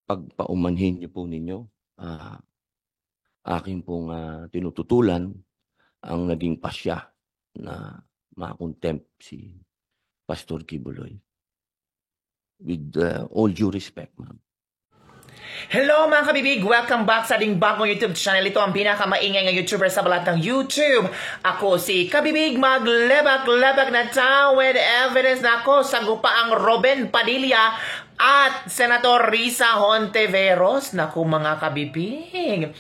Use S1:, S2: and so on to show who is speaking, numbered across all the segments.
S1: pagpaumanhin niyo po ninyo, akin pong tinututulan ang naging pasya na ma-contempt si Pastor Kibuloy. With all due respect, ma'am.
S2: Hello mga kabibig! Welcome back sa ating bagong YouTube channel. Ito ang pinakamaingay ng YouTuber sa balat ng YouTube. Ako si Kabibig, maglebak-lebak na tao with evidence na ako. Sagupa ang Robin Padilla at Senator Risa Hontiveros. Naku mga kabibig.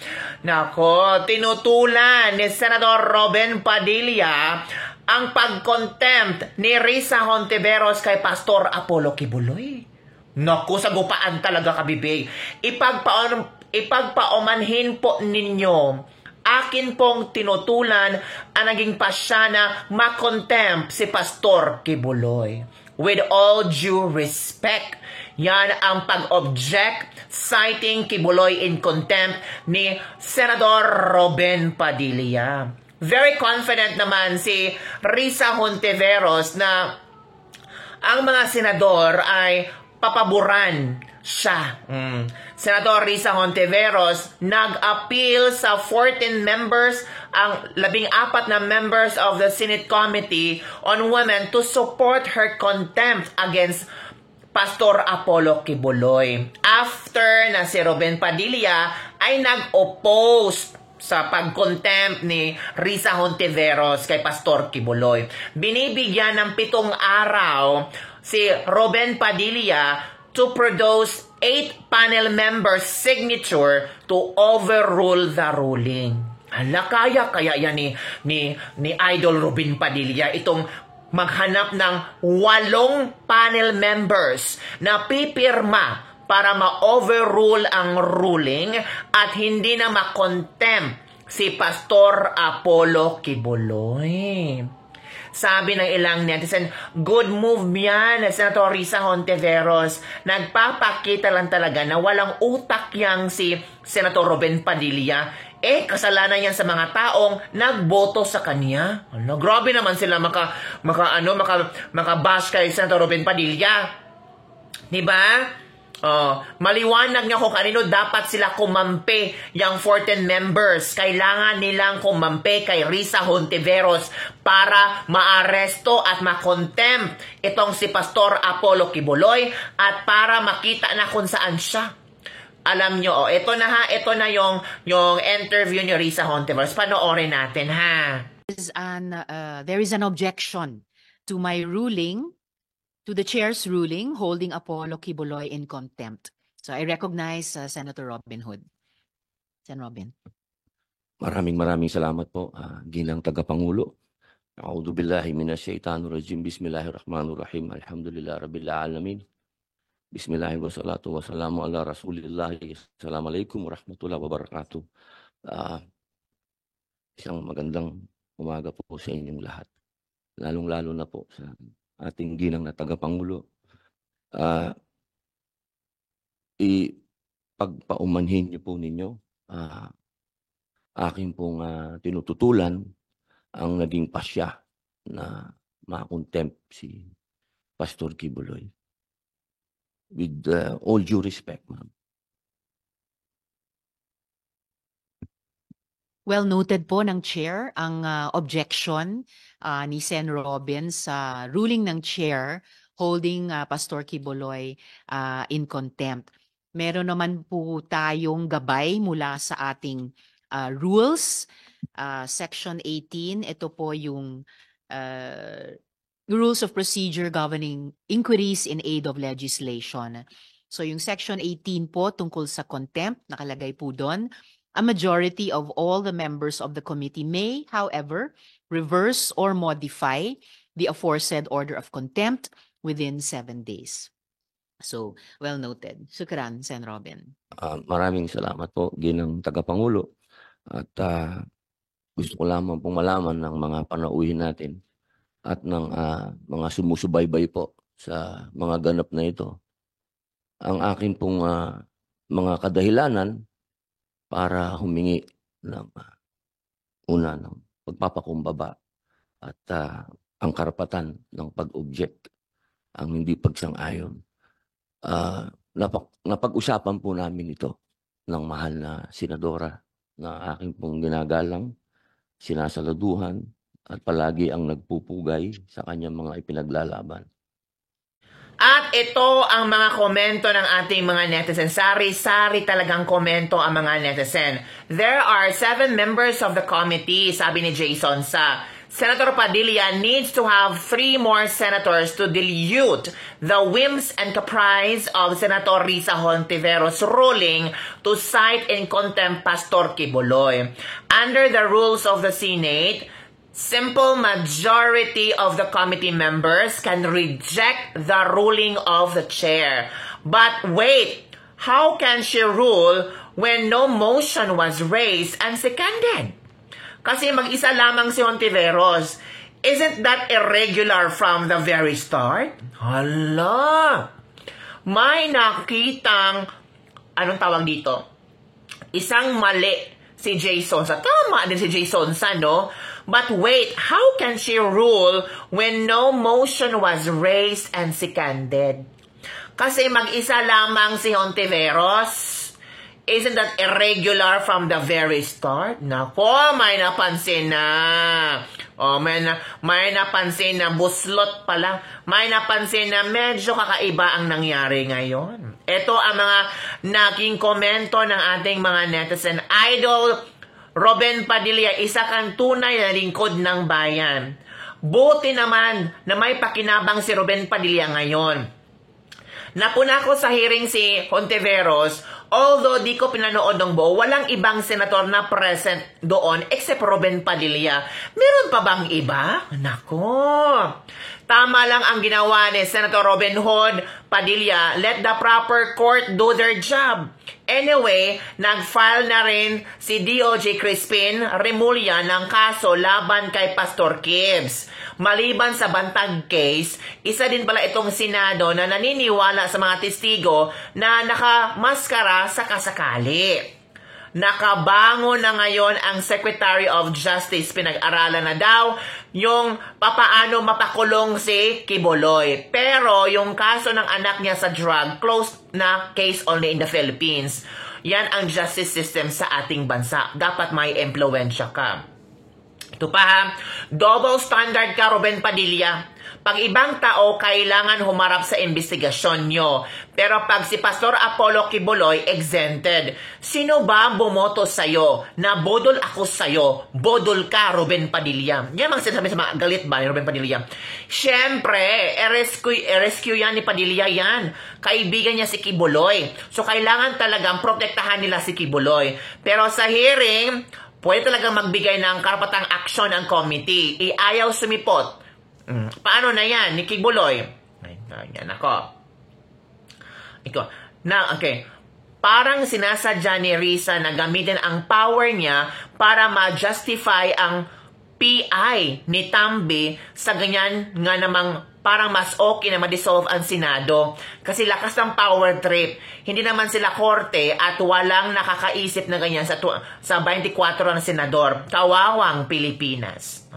S2: Naku, tinutulan ni Senator Robin Padilla ang pag-contempt ni Risa Hontiveros kay Pastor Apollo Kibuloy. Naku, sagupaan talaga kabibig. Ipagpaumanhin po ninyo. Akin pong tinutulan ang naging pasya na ma-contempt si Pastor Kibuloy. With all due respect, yan ang pag-object citing Kibuloy in contempt ni Senador Robin Padilla. Very confident naman si Risa Hontiveros na ang mga senador ay papaboran siya. Senator Risa Hontiveros nag-appeal sa 14 members, ang 14 na members of the Senate Committee on Women to support her contempt against Pastor Apollo Kibuloy. After na si Robin Padilla ay nag-oppose sa pag-contempt ni Risa Hontiveros kay Pastor Kibuloy. Binibigyan ng 7 araw si Robin Padilla to produce 8 panel members' signature to overrule the ruling. Hala, kaya yan ni Idol Robin Padilla itong maghanap ng 8 panel members na pipirma para ma-overrule ang ruling at hindi na ma-contempt si Pastor Apollo Kibuloy. Sabi ng ilang netizen, good move yan, Senator Risa Hontiveros. Nagpapakita lang talaga na walang utak yang si Senator Robin Padilla. Kasalanan yan sa mga taong nagboto sa kanya. Grabe naman sila maka-bash kay Senator Robin Padilla. Diba? Maliwanag niya kung kanino dapat sila kumampi yung 14 members. Kailangan nilang kumampi kay Risa Hontiveros para maaresto at makontempt itong si Pastor Apollo Kibuloy at para makita na kung saan siya. Alam nyo, ito na yung interview ni Risa Hontiveros. Panoorin natin ha.
S3: There is an objection to my ruling, to the chair's ruling holding Apollo Kibuloy in contempt. So I recognize Senator Robin Hood. Sen. Robin.
S1: Maraming salamat po, ginang tagapangulo. A'udhu billahi minasyaitanir rajim. Bismillahirrahmanirrahim. Alhamdulillah rabbil alamin. Bismillahirrahmanirrahim. Wassalatu wassalamu ala rasulillah. Assalamualaikum warahmatullahi wabarakatuh. Isang magandang umaga po sa inyong lahat. Lalong-lalo na po sa ating ginang na tagapangulo. Ipagpaumanhin niyo po ninyo, akin pong tinututulan ang naging pasya na ma-contempt si Pastor Kibuloy. With all due respect, ma'am.
S3: Well noted po ng chair ang objection ni Sen. Robin sa ruling ng chair holding Pastor Kibuloy in contempt. Meron naman po tayong gabay mula sa ating rules. Section 18, ito po yung rules of procedure governing inquiries in aid of legislation. So yung section 18 po tungkol sa contempt, nakalagay po doon, a majority of all the members of the committee may, however, reverse or modify the aforesaid order of contempt within 7 days. So, well noted. Shukran, Sen. Robin.
S1: Maraming salamat po, ginang tagapangulo. At gusto ko lamang pong malaman ng mga panauhin natin at ng mga sumusubaybay po sa mga ganap na ito. Ang akin pong mga kadahilanan para humingi ng ng pagpapakumbaba at ang karapatan ng pag-object, ang hindi pagsang-ayon. napag-usapan po namin ito ng mahal na senadora na aking pong ginagalang, sinasaluduhan at palagi ang nagpupugay sa kanyang mga ipinaglalaban.
S2: At ito ang mga komento ng ating mga netizen. Sari-sari talagang komento ang mga netizen. There are 7 members of the committee, sabi ni Jason Sa. Senator Padilla needs to have 3 more senators to dilute the whims and caprice of Senator Risa Hontiveros' ruling to cite in contempt Pastor Quiboloy. Under the rules of the Senate, simple majority of the committee members can reject the ruling of the chair. But wait, how can she rule when no motion was raised and seconded? Kasi mag-isa lamang si Hontiveros. Isn't that irregular from the very start? Hala! May nakitang, anong tawag dito? Isang mali si Jason Sa. Tama din si Jason Sa, no? But wait, how can she rule when no motion was raised and seconded? Kasi mag-isa lamang si Hontiveros. Isn't that irregular from the very start? Nako, may napansin na. May napansin na buslot pala. May napansin na medyo kakaiba ang nangyari ngayon. Ito ang mga naging komento ng ating mga netizen. Idol Robin Padilla, isa kang tunay na lingkod ng bayan. Buti naman na may pakinabang si Robin Padilla ngayon. Napuna ko sa hearing si Hontiveros, although di ko pinanood ng buo, walang ibang senator na present doon except Robin Padilla. Meron pa bang iba? Nako. Tama lang ang ginawa ni Senator Robin Hood Padilla. Let the proper court do their job. Anyway, nag-file na rin si DOJ Crispin Remulla ng kaso laban kay Pastor Gibbs. Maliban sa bantag case, isa din pala itong Senado na naniniwala sa mga testigo na nakamaskara sa kasakali. Nakabango na ngayon ang Secretary of Justice. Pinag-aralan na daw yung papaano mapakulong si Quiboloy. Pero yung kaso ng anak niya sa drug, closed na case only in the Philippines. Yan ang justice system sa ating bansa. Dapat may impluwensya ka. Ito pa ha, double standard ka, Robin Padilla. Pag ibang tao, kailangan humarap sa investigasyon nyo. Pero pag si Pastor Apollo Quiboloy, exempted. Sino ba bumoto sa'yo? Na bodol ako sa'yo. Bodol ka, Robin Padilla. Yan ang sinasabi sa mga galit ba ni Robin Padilla? Siyempre, rescue yan ni Padilla yan. Kaibigan niya si Quiboloy. So, kailangan talagang protektahan nila si Quiboloy. Pero sa hearing, pwede talagang magbigay ng karapatang aksyon ang committee. Iayaw sumipot. Paano na yan ni Quiboloy? Yan ako. Okay. Parang sinasadya ni Risa na gamitin ang power niya para ma-justify ang PI ni Tambi sa ganyan nga namang parang mas okay na ma-dissolve ang Senado. Kasi lakas ng power trip. Hindi naman sila korte at walang nakakaisip na ganyan sa 24 na senador. Kawawang Pilipinas.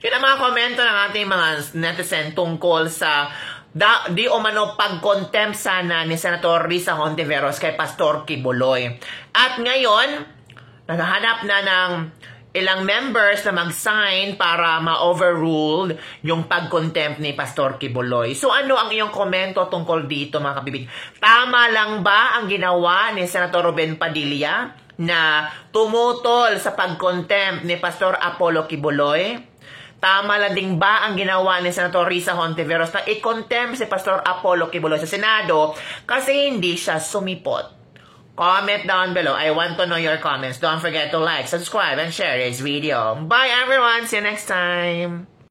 S2: Yun ang mga komento ng ating mga netizen tungkol sa di umano pag-contempt sana ni Senator Risa Hontiveros kay Pastor Quiboloy. At ngayon, naghahanap na ng ilang members na mag-sign para ma-overrule yung pag-contempt ni Pastor Quiboloy. So ano ang iyong komento tungkol dito, mga kabibig? Tama lang ba ang ginawa ni Senator Robin Padilla na tumutol sa pag-contempt ni Pastor Apollo Quiboloy? Tama lang din ba ang ginawa ni Senator Risa Hontiveros na i-contempt si Pastor Apollo Quiboloy sa Senado kasi hindi siya sumipot? Comment down below. I want to know your comments. Don't forget to like, subscribe, and share this video. Bye everyone! See you next time!